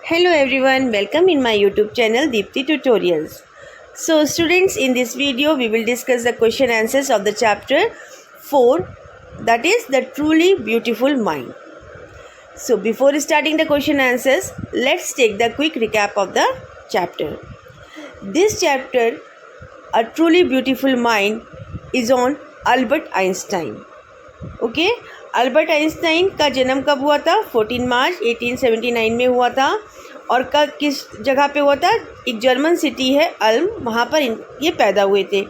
Hello everyone, welcome in my YouTube channel Deepti Tutorials. So students, in this video we will discuss the question answers of the chapter 4, that is the truly beautiful mind. So before starting the question answers, let's take the quick recap of the chapter. This chapter, A Truly Beautiful Mind, is on Albert Einstein. Okay, Albert Einstein का जन्म कब हुआ था? 14 मार्च 1879 में हुआ था। और कब किस जगह पे हुआ था? एक जर्मन सिटी है अल्म, वहाँ पर ये पैदा हुए थे।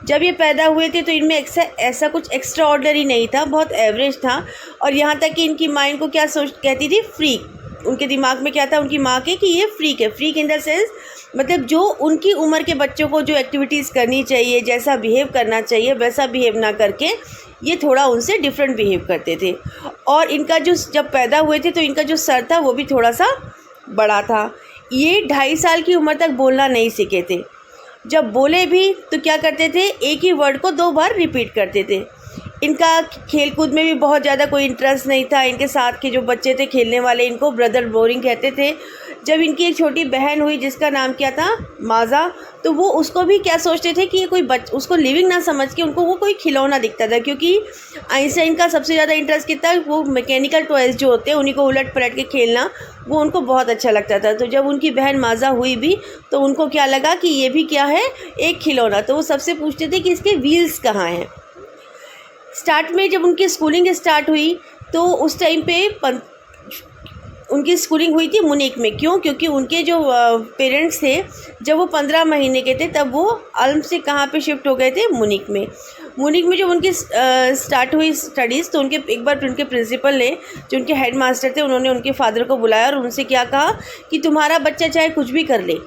जब ये पैदा हुए थे तो इनमें ऐसा कुछ एक्स्ट्रा ऑर्डनरी नहीं था, बहुत एवरेज था। और यहाँ तक कि इनकी माँ इनको क्या कहती थी? फ्रीक। उनके दिमाग में क्या था उनकी माँ के कि ये फ्रीक है। फ्रीक इन द सेंस मतलब जो उनकी उम्र के बच्चों को जो एक्टिविटीज़ करनी चाहिए, जैसा बिहेव करना चाहिए वैसा बिहेव ना करके ये थोड़ा उनसे डिफरेंट बिहेव करते थे। और इनका जो जब पैदा हुए थे तो इनका जो सर था वो भी थोड़ा सा बड़ा था। ये 2.5 साल की उम्र तक बोलना नहीं सीखे थे। जब बोले भी तो क्या करते थे? एक ही वर्ड को 2 बार रिपीट करते थे। इनका खेल कूद में भी बहुत ज़्यादा कोई इंटरेस्ट नहीं था। इनके साथ के जो बच्चे थे खेलने वाले, इनको ब्रदर बोरिंग कहते थे। जब इनकी एक छोटी बहन हुई जिसका नाम क्या था? माज़ा, तो वो उसको भी क्या सोचते थे कि ये कोई उसको लिविंग ना समझ के उनको वो कोई खिलौना दिखता था। क्योंकि आइंस्टाइन का सबसे ज़्यादा इंटरेस्ट कितना, वो मैकेनिकल टॉयज़ जो होते हैं उन्हीं को उलट पलट के खेलना, वो उनको बहुत अच्छा लगता था। तो जब उनकी बहन माज़ा हुई भी तो उनको क्या लगा कि ये भी क्या है? एक खिलौना। तो वो सबसे पूछते थे कि इसके व्हील्स कहाँ हैं। स्टार्ट में जब उनकी स्कूलिंग स्टार्ट हुई तो उस टाइम पे उनकी स्कूलिंग हुई थी मुनिक में। क्यों? क्योंकि उनके जो पेरेंट्स थे जब वो 15 महीने के थे तब वो अल्म से कहाँ पे शिफ्ट हो गए थे? मुनिक में। मुनिक में जब उनकी स्टार्ट हुई स्टडीज़ तो उनके एक बार उनके प्रिंसिपल ने, जो उनके हेड मास्टर थे, उन्होंने उनके फादर को बुलाया और उनसे क्या कहा कि तुम्हारा बच्चा चाहे कुछ भी कर ले,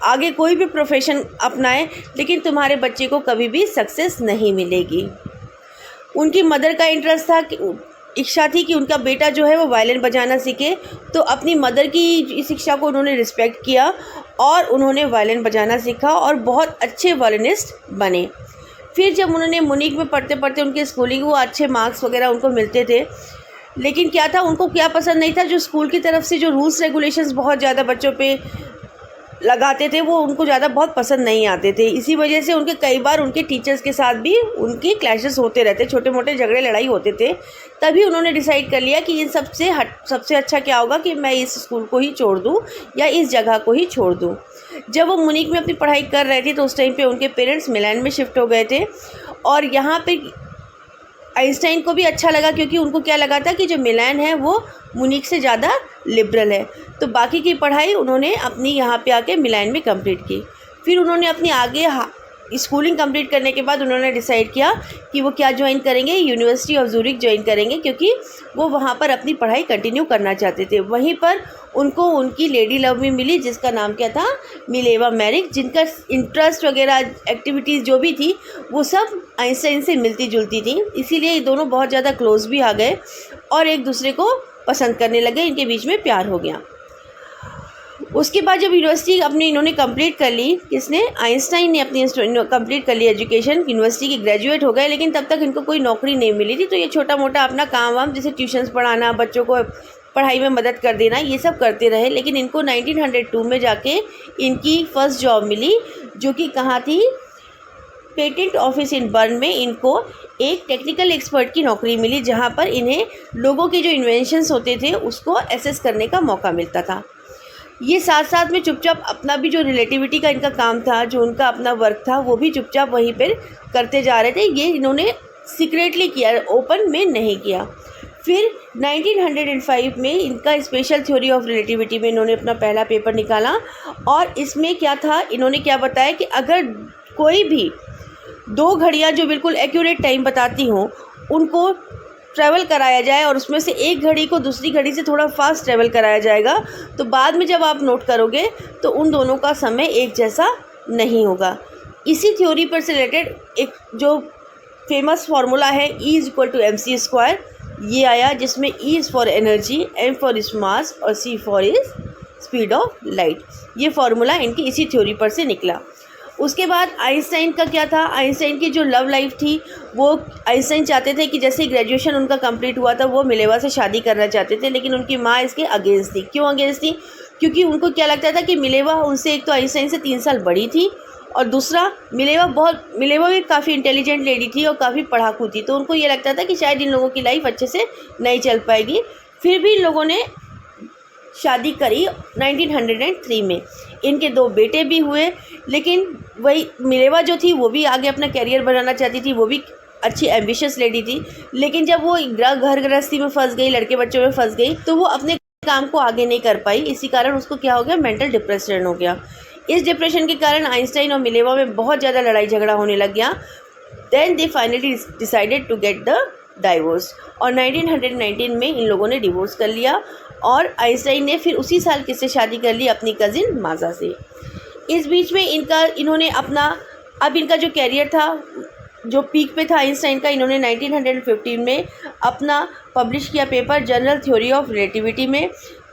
आगे कोई भी प्रोफेशन अपनाए, लेकिन तुम्हारे बच्चे को कभी भी सक्सेस नहीं मिलेगी। उनकी मदर का इंटरेस्ट था कि इच्छा थी कि उनका बेटा जो है वो वायलिन बजाना सीखे। तो अपनी मदर की शिक्षा को उन्होंने रिस्पेक्ट किया और उन्होंने वायलिन बजाना सीखा और बहुत अच्छे वायलिनिस्ट बने। फिर जब उन्होंने मुनिक में पढ़ते पढ़ते उनकी स्कूलिंग, वो अच्छे मार्क्स वगैरह उनको मिलते थे। लेकिन क्या था, उनको क्या पसंद नहीं था? जो स्कूल की तरफ से जो रूल्स रेगुलेशंस बहुत ज़्यादा बच्चों पे लगाते थे वो उनको ज़्यादा बहुत पसंद नहीं आते थे। इसी वजह से उनके कई बार उनके टीचर्स के साथ भी उनकी क्लैशेस होते रहते, छोटे मोटे झगड़े लड़ाई होते थे। तभी उन्होंने डिसाइड कर लिया कि इन सबसे अच्छा क्या होगा कि मैं इस स्कूल को ही छोड़ दूं या इस जगह को ही छोड़ दूं। जब वो मुनिक में अपनी पढ़ाई कर रहे थे तो उस टाइम पे उनके पेरेंट्स मिलान में शिफ्ट हो गए थे। और यहाँ पे आइंस्टाइन को भी अच्छा लगा क्योंकि उनको क्या लगा था कि जो मिलान है वो मुनिक से ज़्यादा लिबरल है। तो बाकी की पढ़ाई उन्होंने अपनी यहाँ पे आके मिलान में कंप्लीट की। फिर उन्होंने अपनी आगे स्कूलिंग कंप्लीट करने के बाद उन्होंने डिसाइड किया कि वो क्या ज्वाइन करेंगे? यूनिवर्सिटी ऑफ ज़ूरिक ज्वाइन करेंगे, क्योंकि वो वहाँ पर अपनी पढ़ाई कंटिन्यू करना चाहते थे। वहीं पर उनको उनकी लेडी लव भी मिली जिसका नाम क्या था? मिलेवा मैरिक, जिनका इंटरेस्ट वगैरह एक्टिविटीज़ जो भी थी वो सब आइंस्टाइन से मिलती जुलती थी। इसीलिए ये दोनों बहुत ज़्यादा क्लोज भी आ गए और एक दूसरे को पसंद करने लगे। इनके बीच में प्यार हो गया। उसके बाद जब यूनिवर्सिटी अपनी इन्होंने कंप्लीट कर ली, किसने? आइंस्टाइन ने अपनी कंप्लीट कर ली एजुकेशन, यूनिवर्सिटी की ग्रेजुएट हो गए। लेकिन तब तक इनको कोई नौकरी नहीं मिली थी। तो ये छोटा मोटा अपना काम वाम जैसे ट्यूशन्स पढ़ाना, बच्चों को पढ़ाई में मदद कर देना, ये सब करते रहे। लेकिन इनको 1902 में जाके इनकी फ़र्स्ट जॉब मिली, जो कि कहाँ थी? पेटेंट ऑफिस इन बर्न में इनको एक टेक्निकल एक्सपर्ट की नौकरी मिली, जहाँ पर इन्हें लोगों के जो इन्वेंशंस होते थे उसको एसेस करने का मौका मिलता था। ये साथ साथ में चुपचाप अपना भी जो रिलेटिविटी का इनका काम था, जो उनका अपना वर्क था, वो भी चुपचाप वहीं पर करते जा रहे थे। ये इन्होंने सीक्रेटली किया, ओपन में नहीं किया। फिर 1905 में इनका स्पेशल थ्योरी ऑफ रिलेटिविटी में इन्होंने अपना पहला पेपर निकाला। और इसमें क्या था, इन्होंने क्या बताया कि अगर कोई भी 2 घड़ियाँ जो बिल्कुल एक्यूरेट टाइम बताती हों उनको ट्रैवल कराया जाए और उसमें से एक घड़ी को दूसरी घड़ी से थोड़ा फास्ट ट्रैवल कराया जाएगा, तो बाद में जब आप नोट करोगे तो उन दोनों का समय एक जैसा नहीं होगा। इसी थ्योरी पर से रिलेटेड एक जो फेमस फार्मूला है E=mc², ये आया, जिसमें E is for energy, M for is mass और C for is speed of light. ये फार्मूला इनकी इसी थ्योरी पर से निकला। उसके बाद आइंस्टाइन का क्या था? आइंस्टाइन की जो लव लाइफ थी वो आइंस्टाइन चाहते थे कि जैसे ग्रेजुएशन उनका कंप्लीट हुआ था वो मिलेवा से शादी करना चाहते थे, लेकिन उनकी माँ इसके अगेंस्ट थी। क्यों अगेंस्ट थी? क्योंकि उनको क्या लगता था कि मिलेवा उनसे, एक तो आइंस्टाइन से 3 साल बड़ी थी और दूसरा मिलेवा भी काफ़ी इंटेलिजेंट लेडी थी और काफ़ी पढ़ाकू थी, तो उनको ये लगता था कि शायद इन लोगों की लाइफ अच्छे से नहीं चल पाएगी। फिर भी इन लोगों ने शादी करी 1903 में। इनके 2 बेटे भी हुए, लेकिन वही मिलेवा जो थी वो भी आगे अपना कैरियर बनाना चाहती थी, वो भी अच्छी एम्बिशियस लेडी थी। लेकिन जब वो घर गृहस्थी में फंस गई, लड़के बच्चों में फंस गई, तो वो अपने काम को आगे नहीं कर पाई। इसी कारण उसको क्या हो गया, मेंटल डिप्रेशन हो गया। इस डिप्रेशन के कारण आइंस्टाइन और मिलेवा में बहुत ज़्यादा लड़ाई झगड़ा होने लग गया। Then they finally decided to get the divorce, और 1919 में इन लोगों ने डिवोर्स कर लिया। और आइंस्टाइन ने फिर उसी साल किससे शादी कर ली, अपनी कज़िन माजा से। इस बीच में इन्होंने इनका जो कैरियर था, जो पीक पे था आइंस्टाइन का, इन्होंने 1915 में अपना पब्लिश किया paper general theory of relativity में।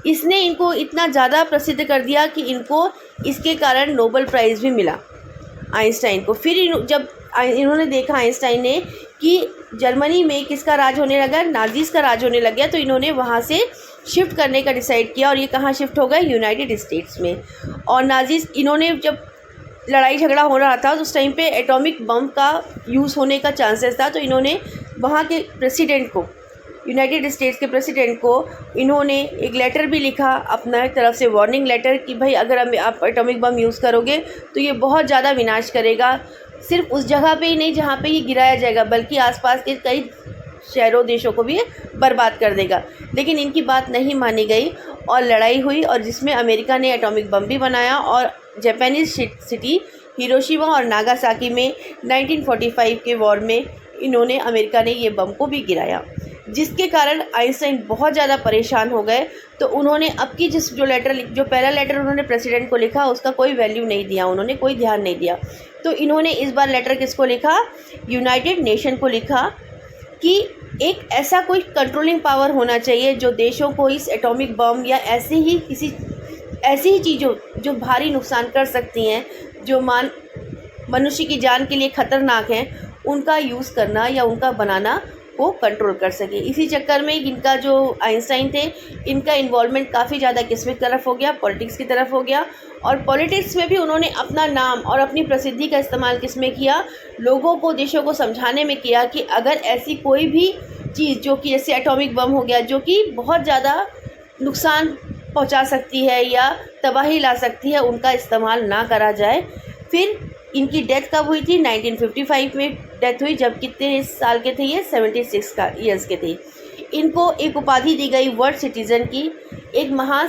इसने इनको इतना ज़्यादा प्रसिद्ध कर दिया कि इनको इसके कारण नोबेल प्राइज़ भी मिला आइंस्टाइन को। फिर जब इन्होंने देखा आइंस्टाइन ने कि जर्मनी में किसका राज होने लगा, नाजीज़ का राज होने लग गया, तो इन्होंने वहाँ से शिफ्ट करने का डिसाइड किया। और ये कहाँ शिफ्ट हो गए, यूनाइटेड स्टेट्स में। और नाजीज़, इन्होंने जब लड़ाई झगड़ा हो रहा था तो उस टाइम पे एटॉमिक बम का यूज़ होने का चांसेस था, तो इन्होंने वहाँ के प्रेसिडेंट को, यूनाइटेड स्टेट्स के प्रेसिडेंट को इन्होंने एक लेटर भी लिखा अपना तरफ से, वार्निंग लेटर, कि भाई अगर आप एटॉमिक बम यूज़ करोगे तो ये बहुत ज़्यादा विनाश करेगा, सिर्फ उस जगह पे ही नहीं जहाँ पे ये गिराया जाएगा, बल्कि आसपास के कई शहरों देशों को भी बर्बाद कर देगा। लेकिन इनकी बात नहीं मानी गई और लड़ाई हुई, और जिसमें अमेरिका ने एटॉमिक बम भी बनाया और जापानीज़ सिटी हिरोशिमा और नागासाकी में 1945 के वॉर में अमेरिका ने ये बम को भी गिराया, जिसके कारण आइंस्टाइन बहुत ज़्यादा परेशान हो गए। तो उन्होंने अब की जो पहला लेटर उन्होंने प्रेसिडेंट को लिखा, उसका कोई वैल्यू नहीं दिया, उन्होंने कोई ध्यान नहीं दिया। तो इन्होंने इस बार लेटर किसको लिखा, यूनाइटेड नेशन को लिखा, कि एक ऐसा कोई कंट्रोलिंग पावर होना चाहिए जो देशों को इस एटॉमिक बम या ऐसी ही चीज़ों जो भारी नुकसान कर सकती हैं, जो मनुष्य की जान के लिए ख़तरनाक हैं, उनका यूज़ करना या उनका बनाना को कंट्रोल कर सके। इसी चक्कर में इनका जो आइंस्टाइन थे, इनका इन्वॉल्वमेंट काफ़ी ज़्यादा किसमें तरफ हो गया, पॉलिटिक्स की तरफ हो गया। और पॉलिटिक्स में भी उन्होंने अपना नाम और अपनी प्रसिद्धि का इस्तेमाल किसमें किया, लोगों को, देशों को समझाने में किया कि अगर ऐसी कोई भी चीज़ जो कि जैसे एटॉमिक बम हो गया, जो कि बहुत ज़्यादा नुकसान पहुंचा सकती है या तबाही ला सकती है, उनका इस्तेमाल ना करा जाए। फिर इनकी डेथ कब हुई थी, 1955 में डेथ हुई, जब कितने साल के थे ये, 76 ईयर्स के थे। इनको एक उपाधि दी गई वर्ल्ड सिटीज़न की, एक महान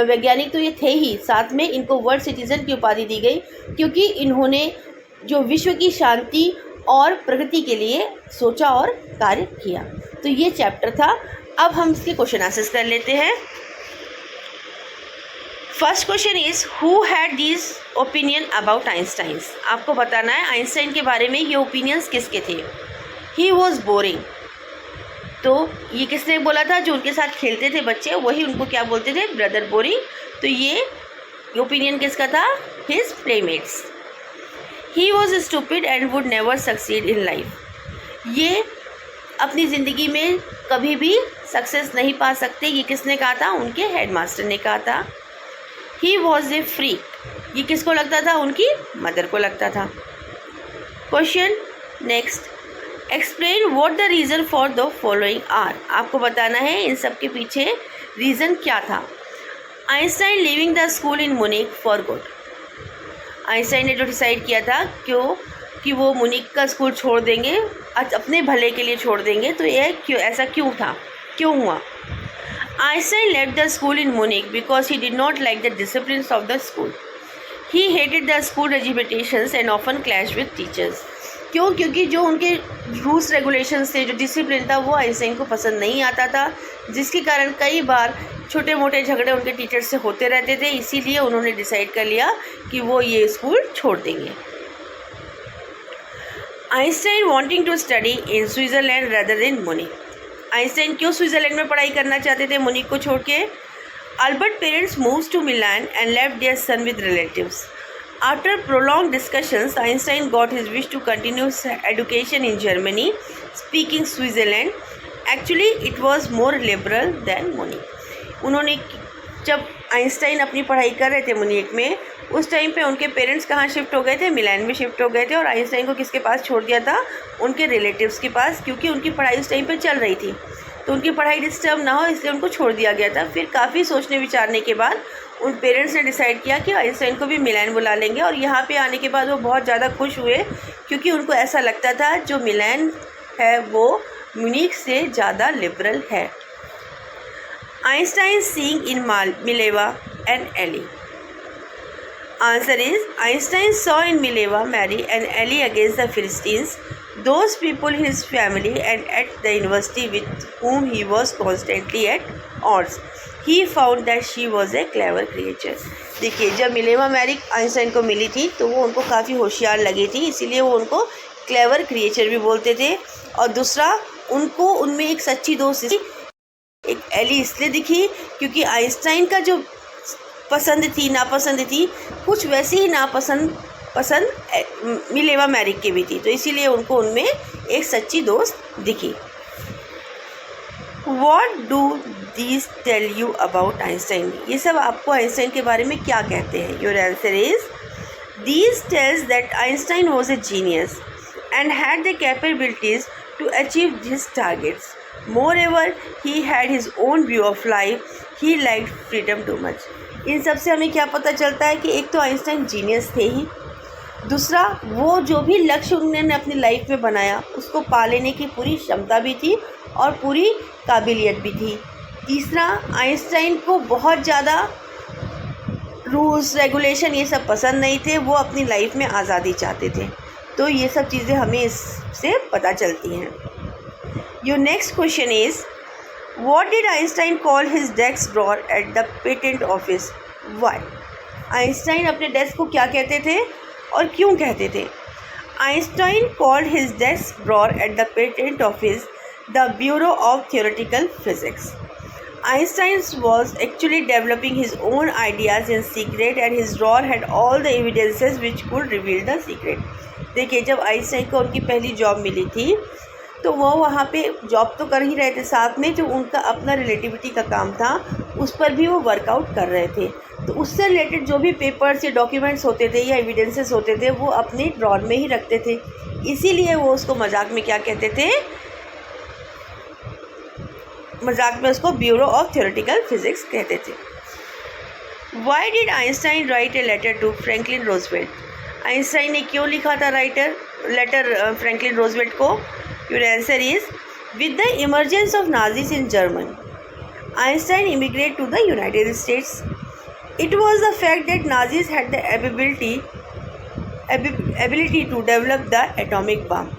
वैज्ञानिक तो ये थे ही, साथ में इनको वर्ल्ड सिटीज़न की उपाधि दी गई, क्योंकि इन्होंने जो विश्व की शांति और प्रगति के लिए सोचा और कार्य किया। तो ये चैप्टर था। अब हम इसके क्वेश्चन आंसर्स कर लेते हैं। First question is, who had this opinion about Einstein. आपको बताना है आइंस्टाइन के बारे में ये ओपिनियंस किसके थे। ही वॉज बोरिंग, तो ये किसने बोला था, जो उनके साथ खेलते थे बच्चे, वही उनको क्या बोलते थे, ब्रदर बोरिंग। तो ये ओपिनियन किसका था, his playmates. He was stupid and would never succeed in life. ये अपनी ज़िंदगी में कभी भी सक्सेस नहीं पा सकते, ये किसने कहा था, उनके हेडमास्टर ने कहा था। ही वॉज ए फ्रीक, ये किसको लगता था, उनकी मदर को लगता था। Question next, explain what the reason for the following are. आपको बताना है इन सब के पीछे रीज़न क्या था। आइंस्टाइन लिविंग द स्कूल इन मुनिक फॉर गुड। आइंस्टाइन ने जो डिसाइड किया था कि वो मुनिक का स्कूल छोड़ देंगे, अपने भले के लिए छोड़ देंगे, तो यह ऐसा क्यों हुआ। Einstein left the school in Munich because he did not like the disciplines of the school. He hated the school regulations and often clashed with teachers. क्योंकि जो उनके रूल्स रेगुलेशंस थे, जो डिसिप्लिन था, वो आइंस्टाइन को पसंद नहीं आता था, जिसके कारण कई बार छोटे मोटे झगड़े उनके टीचर से होते रहते थे। इसीलिए उन्होंने डिसाइड कर लिया कि वो ये स्कूल छोड़ देंगे। Einstein wanting to study in Switzerland rather than Munich. Einstein क्यों स्विट्ज़रलैंड में पढ़ाई करना चाहते थे, मुनिक को छोड़ के। Albert parents moves to Milan and left there son with relatives. After prolonged discussions, Einstein got his wish to continue education in German speaking Switzerland. Actually it was more liberal than Munich. उन्होंने जब Einstein अपनी पढ़ाई कर रहे थे मुनीक में, उस time पे उनके पेरेंट्स कहाँ शिफ्ट हो गए थे, मिलान में शिफ्ट हो गए थे। और आइंस्टाइन को किसके पास छोड़ दिया था, उनके रिलेटिव्स के पास, क्योंकि उनकी पढ़ाई उस टाइम पे चल रही थी, तो उनकी पढ़ाई डिस्टर्ब ना हो इसलिए उनको छोड़ दिया गया था। फिर काफ़ी सोचने विचारने के बाद उन पेरेंट्स ने डिसाइड किया कि आइंस्टाइन को भी मिलान बुला लेंगे। और यहाँ पे आने के बाद वो बहुत ज़्यादा खुश हुए, क्योंकि उनको ऐसा लगता था जो मिलान है वो म्यूनिख से ज़्यादा लिबरल है। Einstein seeing in Mileva and Elly. Answer is Einstein saw in Mileva, Mary and Ellie against the Philistines, those people in his family and at the university with whom he was constantly at odds. He found that she was a clever creature. देखिए, जब Mileva Mary Einstein को मिली थी तो वो उनको काफ़ी होशियार लगी थी, इसीलिए वो उनको क्लेवर क्रिएचर भी बोलते थे। और दूसरा, उनको उनमें एक सच्ची दोस्त एक एली इसलिए दिखी क्योंकि आइंस्टाइन का जो पसंद थी नापसंद थी कुछ वैसी ही पसंद मिलेवा मैरिक की भी थी, तो इसीलिए उनको उनमें एक सच्ची दोस्त दिखी। What do these tell you about Einstein? ये सब आपको आइंस्टाइन के बारे में क्या कहते हैं? Your answer is these tells that Einstein was a genius and had the capabilities to achieve his targets. Moreover, he had his own view of life. He liked freedom too much. इन सब से हमें क्या पता चलता है कि एक तो आइंस्टाइन जीनियस थे ही, दूसरा वो जो भी लक्ष्य उन्होंने अपनी लाइफ में बनाया उसको पा लेने की पूरी क्षमता भी थी और पूरी काबिलियत भी थी। तीसरा, आइंस्टाइन को बहुत ज़्यादा रूल्स रेगुलेशन ये सब पसंद नहीं थे, वो अपनी लाइफ में आज़ादी चाहते थे। तो ये सब चीज़ें हमें इससे पता चलती हैं। Your next question is What did Einstein call his desk drawer at the patent office? Why? Einstein अपने डेस्क को क्या कहते थे और क्यों कहते थे? Einstein called his desk drawer at the patent office the Bureau of Theoretical Physics. Einstein was actually developing his own ideas in secret and his drawer had all the evidences which could reveal the secret. देखिए, जब Einstein को उनकी पहली job मिली थी तो वो वहाँ पे जॉब तो कर ही रहे थे, साथ में जो उनका अपना रिलेटिविटी का काम था उस पर भी वो वर्कआउट कर रहे थे। तो उससे रिलेटेड जो भी पेपर्स या डॉक्यूमेंट्स होते थे या एविडेंसेस होते थे वो अपने ड्रॉर में ही रखते थे, इसीलिए वो उसको मजाक में क्या कहते थे, मजाक में उसको ब्यूरो ऑफ थ्योरेटिकल फिजिक्स कहते थे। Why did Einstein write a letter to Franklin Roosevelt? Einstein ने क्यों लिखा था लेटर फ्रैंकलिन रोजवेल्ट को? Your answer is with the emergence of Nazis in Germany, Einstein immigrated to the United States. It was the fact that Nazis had the ability to develop the atomic bomb.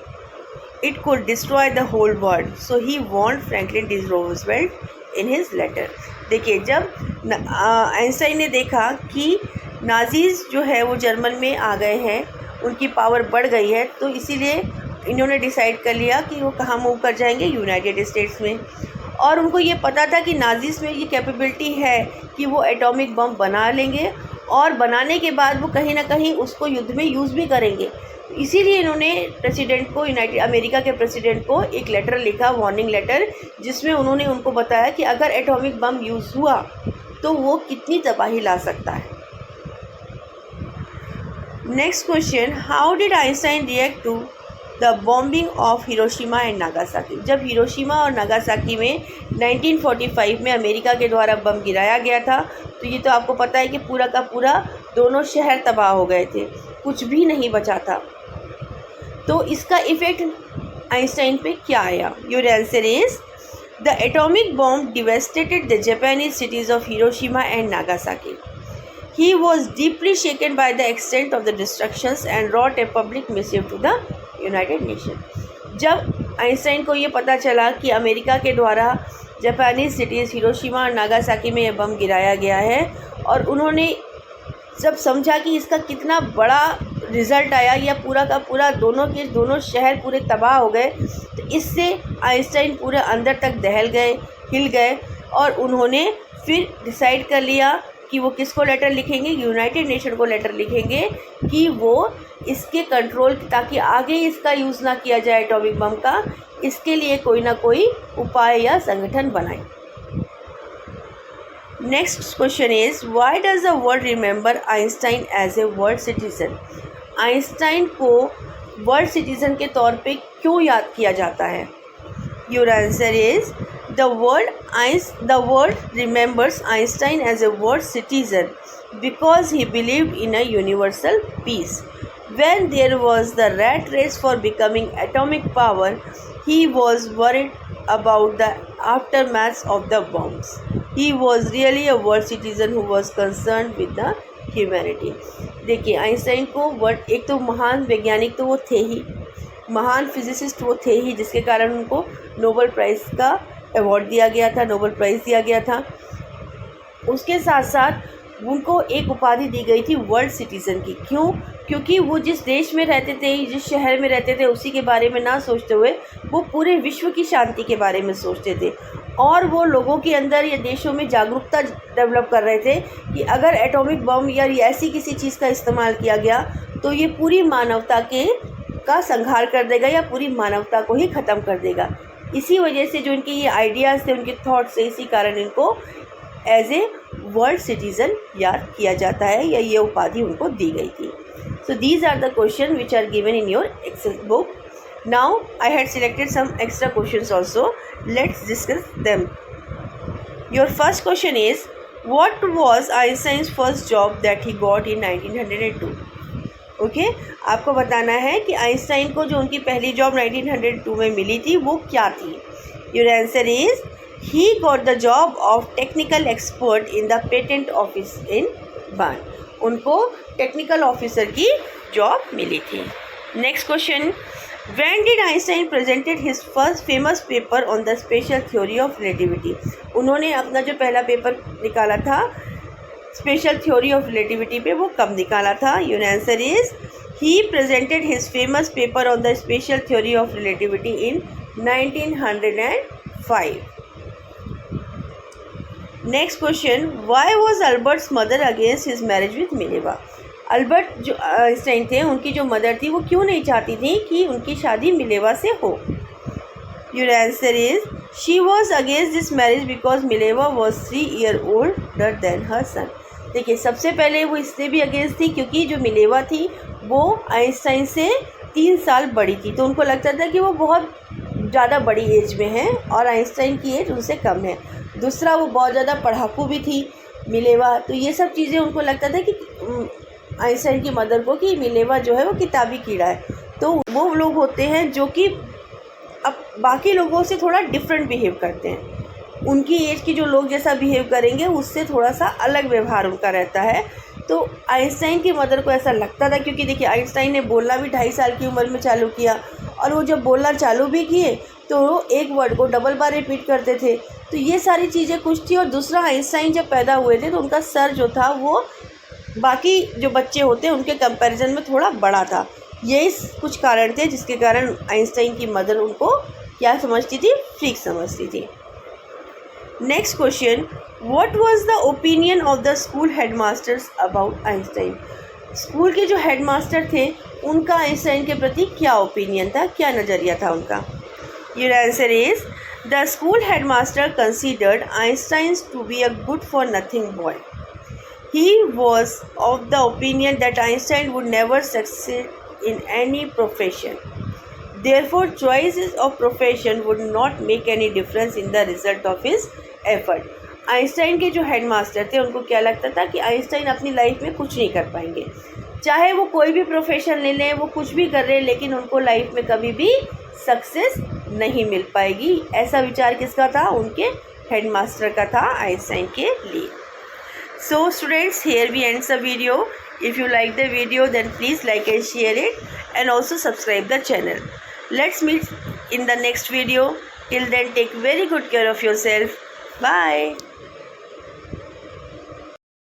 It could destroy the whole world. So he warned Franklin D. Roosevelt in his letter. देखिए, जब Einstein ने देखा कि Nazis जो है वो German में आ गए हैं, उनकी पावर बढ़ गई है, तो इसीलिए इन्होंने डिसाइड कर लिया कि वो कहाँ मूव कर जाएंगे, यूनाइटेड स्टेट्स में। और उनको ये पता था कि नाजीज़ में ये कैपेबिलिटी है कि वो एटॉमिक बम बना लेंगे और बनाने के बाद वो कहीं ना कहीं उसको युद्ध में यूज़ भी करेंगे। इसीलिए इन्होंने प्रेसिडेंट को, अमेरिका के प्रेसिडेंट को एक लेटर लिखा, वार्निंग लेटर, जिसमें उन्होंने उनको बताया कि अगर एटॉमिक बम यूज़ हुआ तो वो कितनी तबाही ला सकता है। Next question, how did Einstein react to the bombing of Hiroshima and Nagasaki? जब हिरोशिमा और नागासाकी में 1945 में अमेरिका के द्वारा बम गिराया गया था, तो ये तो आपको पता है कि पूरा का पूरा दोनों शहर तबाह हो गए थे, कुछ भी नहीं बचा था। तो इसका इफ़ेक्ट आइंस्टाइन पे क्या आया? Your answer is the atomic bomb devastated the Japanese cities of Hiroshima and Nagasaki. He was deeply shaken by the extent of the destructions and wrote a public missive to the United Nations. जब Einstein को ये पता चला कि America के द्वारा Japanese cities Hiroshima और Nagasaki में यह बम गिराया गया है, और उन्होंने जब समझा कि इसका कितना बड़ा रिज़ल्ट आया या पूरा का पूरा दोनों शहर पूरे तबाह हो गए, तो इससे आइंस्टाइन पूरे अंदर तक दहल गए, हिल गए, और उन्होंने फिर डिसाइड कर लिया कि वो किसको लेटर लिखेंगे, यूनाइटेड नेशन को लेटर लिखेंगे कि वो इसके कंट्रोल, ताकि आगे इसका यूज़ ना किया जाए एटॉमिक बम का, इसके लिए कोई ना कोई उपाय या संगठन बनाए। Next question is why does the world remember Einstein as a world citizen? Einstein को वर्ल्ड सिटीजन के तौर पे क्यों याद किया जाता है? Your answer is the world remembers Einstein as a world citizen because he believed in a universal peace. When there was the rat race for becoming atomic power, he was worried about the aftermath of the bombs. He was really a world citizen who was concerned with the humanity. देखिए Einstein को world, एक तो महान वैज्ञानिक तो वो थे ही, महान फिजिसिस्ट वो थे ही, जिसके कारण उनको नोबेल प्राइज़ का अवार्ड दिया गया था, नोबेल प्राइज़ दिया गया था। उसके साथ साथ उनको एक उपाधि दी गई थी वर्ल्ड सिटीज़न की। क्यों? क्योंकि वो जिस देश में रहते थे, जिस शहर में रहते थे, उसी के बारे में ना सोचते हुए वो पूरे विश्व की शांति के बारे में सोचते थे, और वो लोगों के अंदर या देशों में जागरूकता डेवलप कर रहे थे कि अगर एटॉमिक बम या ऐसी किसी चीज़ का इस्तेमाल किया गया तो ये पूरी मानवता का संहार कर देगा या पूरी मानवता को ही ख़त्म कर देगा। इसी वजह से जो इनके ये आइडियाज़ थे, उनके थॉट्स थे, इसी कारण इनको एज ए वर्ल्ड सिटीज़न याद किया जाता है या ये उपाधि उनको दी गई थी। So these are the question which are given in your Excel book. Now I had selected some extra questions also. Let's discuss them. Your first question is what was Einstein's first job that he got in 1902? Okay, आपको बताना है कि Einstein को जो उनकी पहली job 1902 में मिली थी वो क्या थी. Your answer is he got the job of technical expert in the patent office in Bern. उनको टेक्निकल ऑफिसर की जॉब मिली थी. Next question, when did Einstein presented his first famous paper on the special theory of relativity? उन्होंने अपना जो पहला paper निकाला था special theory of relativity पे, वो कब निकाला था? Your answer is he presented his famous paper on the special theory of relativity in 1905. Next question, why was Albert's mother against his marriage with Mileva? Albert जो Einstein थे, उनकी जो mother थी वो क्यों नहीं चाहती थी कि उनकी शादी मिलेवा से हो? Your answer is she was against this marriage because Mileva was 3 years older then her son. देखिए, सबसे पहले वो इसलिए भी अगेंस्ट थी क्योंकि जो मिलेवा थी वो आइंस्टाइन से 3 साल बड़ी थी, तो उनको लगता था कि वो बहुत ज़्यादा बड़ी एज में है और आइंस्टाइन की एज उनसे कम है. दूसरा, वो बहुत ज़्यादा पढ़ाकू भी थी मिलेवा, तो ये सब चीज़ें उनको लगता था कि आइंस्टाइन की मदर को कि मिलेवा जो है वो किताबी कीड़ा है. तो वो लोग होते हैं जो कि अब बाकी लोगों से थोड़ा डिफरेंट बिहेव करते हैं, उनकी एज की जो लोग जैसा बिहेव करेंगे उससे थोड़ा सा अलग व्यवहार उनका रहता है. तो आइंस्टाइन की मदर को ऐसा लगता था, क्योंकि देखिए आइंस्टाइन ने बोलना भी 2.5 साल की उम्र में चालू किया, और वो जब बोलना चालू भी किए तो एक वर्ड को डबल बार रिपीट करते थे. तो ये सारी चीज़ें कुछ थी. और दूसरा, आइंस्टाइन जब पैदा हुए थे तो उनका सर जो था वो बाकी जो बच्चे होते हैं उनके कंपैरिजन में थोड़ा बड़ा था. यही कुछ कारण थे जिसके कारण आइंस्टाइन की मदर उनको क्या समझती थी? फ्रीक समझती थी. Next question, what was the opinion of the school headmasters about Einstein? School के जो हेडमास्टर थे उनका आइंस्टाइन के प्रति क्या ओपिनियन था, क्या नज़रिया था उनका? Your answer is the school headmaster considered Einstein to be a good for nothing boy. He was of the opinion that Einstein would never succeed in any profession. Therefore, choices of profession would not make any difference in the result of his effort. Einstein के जो headmaster थे उनको क्या लगता था कि Einstein अपनी life में कुछ नहीं कर पाएंगे, चाहे वो कोई भी प्रोफेशन ले लें, वो कुछ भी कर रहे हैं, लेकिन उनको लाइफ में कभी भी सक्सेस नहीं मिल पाएगी. ऐसा विचार किसका था? उनके हेडमास्टर का था आइंस्टाइन के लिए. So students, here we end the video. If you like the video, then please like and share it, and also subscribe the channel. Let's meet in the next video. Till then, take very good care of yourself. Bye.